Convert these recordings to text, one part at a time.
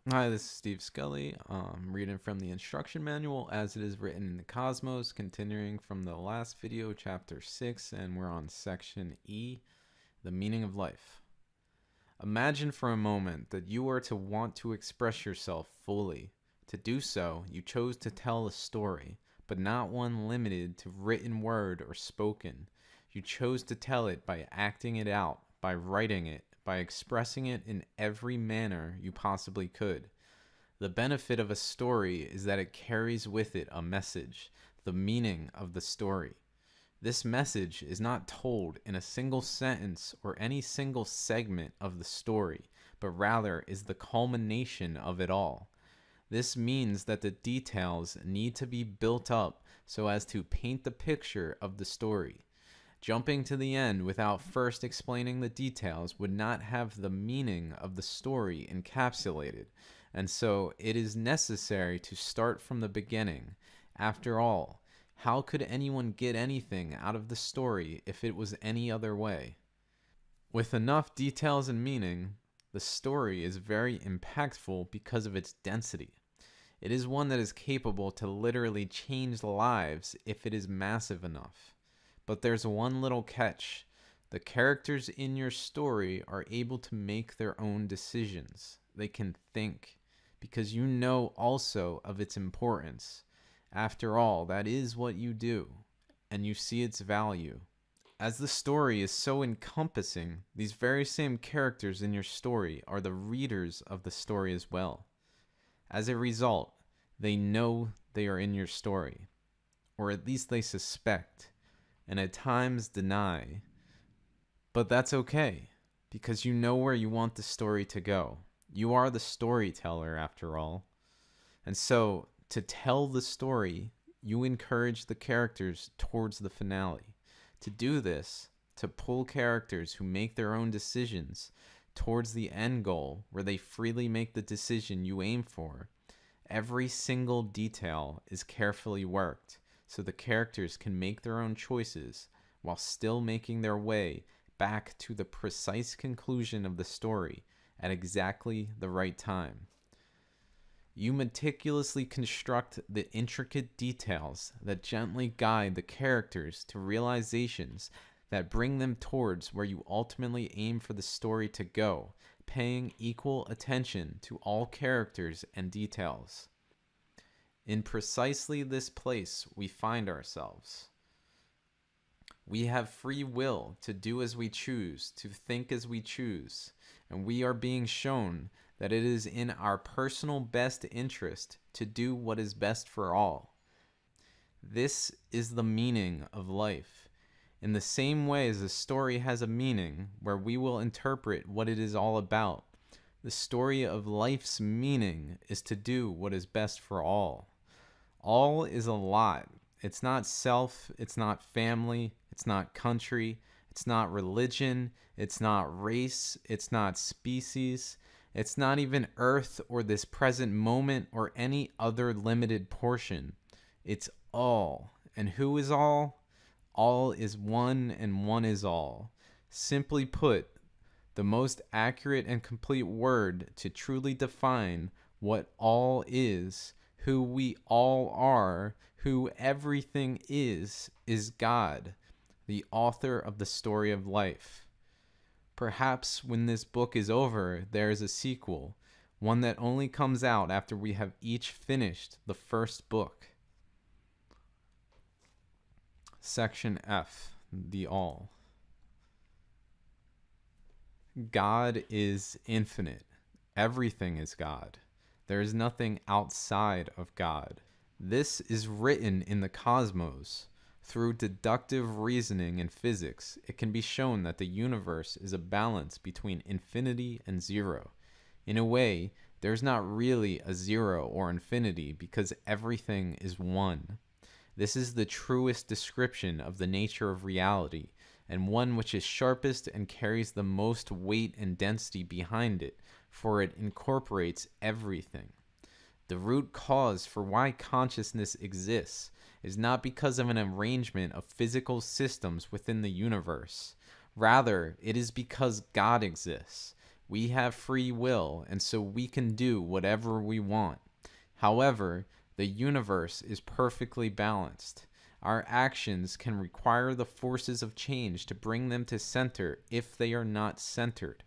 Hi, this is Steve Scully. Reading from the instruction manual as it is written in the Cosmos, continuing from the last video, chapter 6, and we're on section E, the meaning of life. Imagine for a moment that you were to want to express yourself fully. To do so, you chose to tell a story, but not one limited to written word or spoken. You chose to tell it by acting it out, by writing it, by expressing it in every manner you possibly could. The benefit of a story is that it carries with it a message, the meaning of the story. This message is not told in a single sentence or any single segment of the story, but rather is the culmination of it all. This means that the details need to be built up so as to paint the picture of the story. Jumping to the end without first explaining the details would not have the meaning of the story encapsulated, and so it is necessary to start from the beginning. After all, how could anyone get anything out of the story if it was any other way? With enough details and meaning, the story is very impactful because of its density. It is one that is capable to literally change lives if it is massive enough. But there's one little catch. The characters in your story are able to make their own decisions. They can think, because you know also of its importance. After all, that is what you do, and you see its value. As the story is so encompassing, these very same characters in your story are the readers of the story as well. As a result, they know they are in your story, or at least they suspect, and at times deny. But that's okay, because you know where you want the story to go. You are the storyteller, after all. And so, to tell the story, you encourage the characters towards the finale. To do this, to pull characters who make their own decisions towards the end goal where they freely make the decision you aim for, every single detail is carefully worked so the characters can make their own choices while still making their way back to the precise conclusion of the story at exactly the right time. You meticulously construct the intricate details that gently guide the characters to realizations that bring them towards where you ultimately aim for the story to go, paying equal attention to all characters and details. In precisely this place we find ourselves. We have free will to do as we choose, to think as we choose, and we are being shown that it is in our personal best interest to do what is best for all. This is the meaning of life. In the same way as a story has a meaning where we will interpret what it is all about, the story of life's meaning is to do what is best for all. All is a lot. It's not self, it's not family, it's not country, it's not religion, it's not race, it's not species, it's not even Earth or this present moment or any other limited portion. It's all. And who is all? All is one and one is all. Simply put, the most accurate and complete word to truly define what all is, who we all are, who everything is God, the author of the story of life. Perhaps when this book is over, there is a sequel, one that only comes out after we have each finished the first book. Section F, the All. God is infinite. Everything is God. There is nothing outside of God. This is written in the cosmos. Through deductive reasoning in physics, it can be shown that the universe is a balance between infinity and zero. In a way, there's not really a zero or infinity because everything is one. This is the truest description of the nature of reality, and one which is sharpest and carries the most weight and density behind it, for it incorporates everything. The root cause for why consciousness exists is not because of an arrangement of physical systems within the universe. Rather, it is because God exists. We have free will, and so we can do whatever we want. However, the universe is perfectly balanced. Our actions can require the forces of change to bring them to center if they are not centered.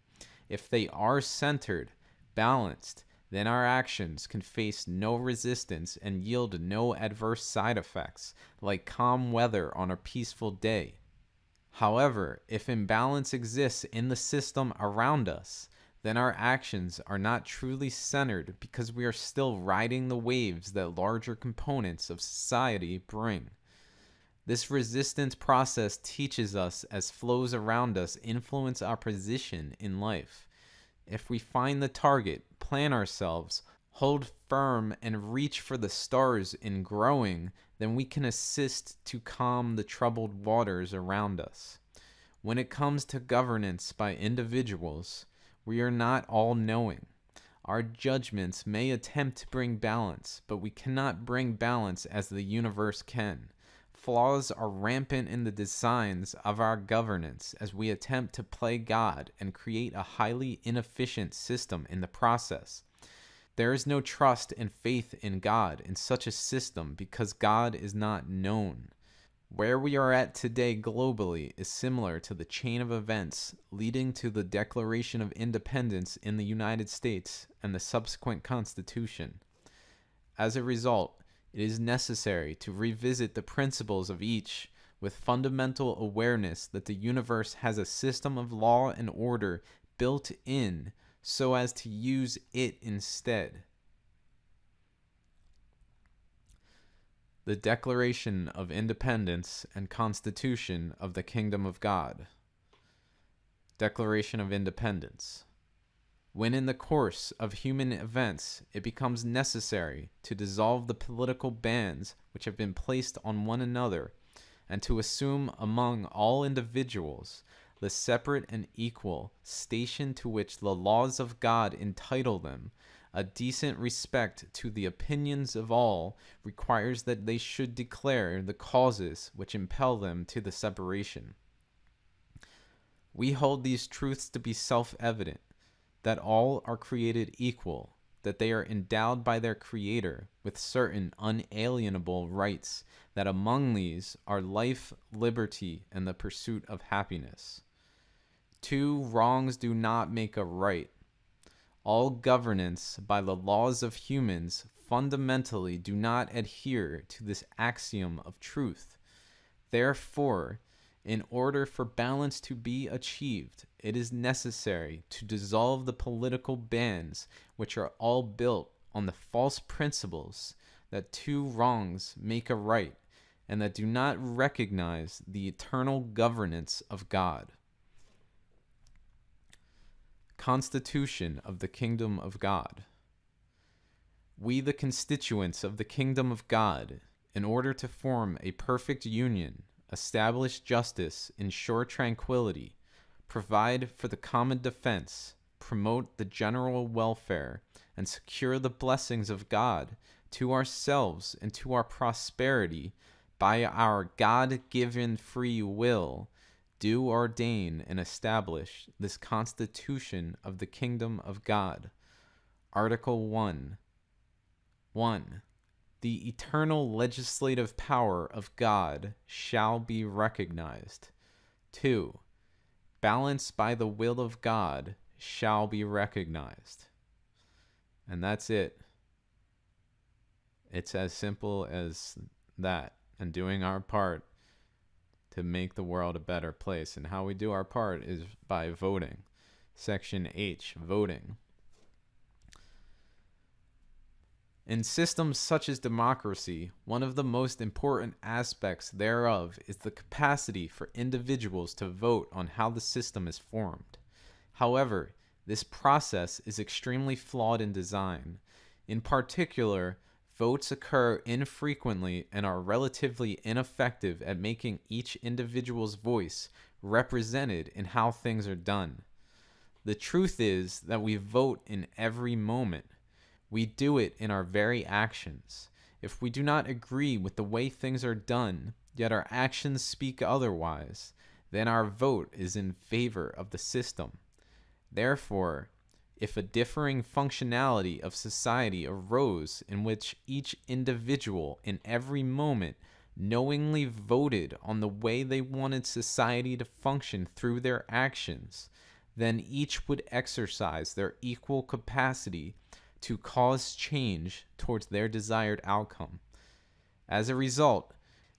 If they are centered, balanced, then our actions can face no resistance and yield no adverse side effects, like calm weather on a peaceful day. However, if imbalance exists in the system around us, then our actions are not truly centered because we are still riding the waves that larger components of society bring. This resistance process teaches us as flows around us influence our position in life. If we find the target, plan ourselves, hold firm, and reach for the stars in growing, then we can assist to calm the troubled waters around us. When it comes to governance by individuals, we are not all-knowing. Our judgments may attempt to bring balance, but we cannot bring balance as the universe can. Flaws are rampant in the designs of our governance as we attempt to play God and create a highly inefficient system in the process. There is no trust and faith in God in such a system because God is not known. Where we are at today globally is similar to the chain of events leading to the Declaration of Independence in the United States and the subsequent Constitution. As a result, it is necessary to revisit the principles of each with fundamental awareness that the universe has a system of law and order built in so as to use it instead. The Declaration of Independence and Constitution of the Kingdom of God. Declaration of Independence. When in the course of human events it becomes necessary to dissolve the political bands which have been placed on one another, and to assume among all individuals the separate and equal station to which the laws of God entitle them, a decent respect to the opinions of all requires that they should declare the causes which impel them to the separation. We hold these truths to be self-evident, that all are created equal, that they are endowed by their Creator with certain unalienable rights, that among these are life, liberty, and the pursuit of happiness. Two wrongs do not make a right. All governance by the laws of humans fundamentally do not adhere to this axiom of truth. Therefore, in order for balance to be achieved, it is necessary to dissolve the political bands which are all built on the false principles that two wrongs make a right and that do not recognize the eternal governance of God. Constitution of the Kingdom of God. We, the constituents of the Kingdom of God, in order to form a perfect union, establish justice, ensure tranquility, provide for the common defense, promote the general welfare, and secure the blessings of God to ourselves and to our prosperity by our God-given free will, do ordain and establish this Constitution of the Kingdom of God. Article 1. 1. The eternal legislative power of God shall be recognized. 2. Balance by the will of God shall be recognized. And that's it. It's as simple as that, and doing our part to make the world a better place. And how we do our part is by voting. Section H, voting. In systems such as democracy, one of the most important aspects thereof is the capacity for individuals to vote on how the system is formed. However, this process is extremely flawed in design. In particular, votes occur infrequently and are relatively ineffective at making each individual's voice represented in how things are done. The truth is that we vote in every moment. We do it in our very actions. If we do not agree with the way things are done, yet our actions speak otherwise, then our vote is in favor of the system. Therefore, if a differing functionality of society arose in which each individual in every moment knowingly voted on the way they wanted society to function through their actions, then each would exercise their equal capacity to cause change towards their desired outcome. As a result,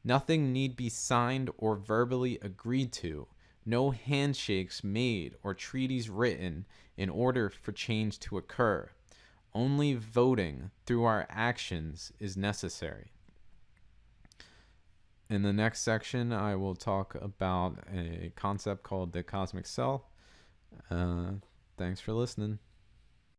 nothing need be signed or verbally agreed to, no handshakes made or treaties written in order for change to occur. Only voting through our actions is necessary. In the next section, I will talk about a concept called the cosmic cell. Thanks for listening.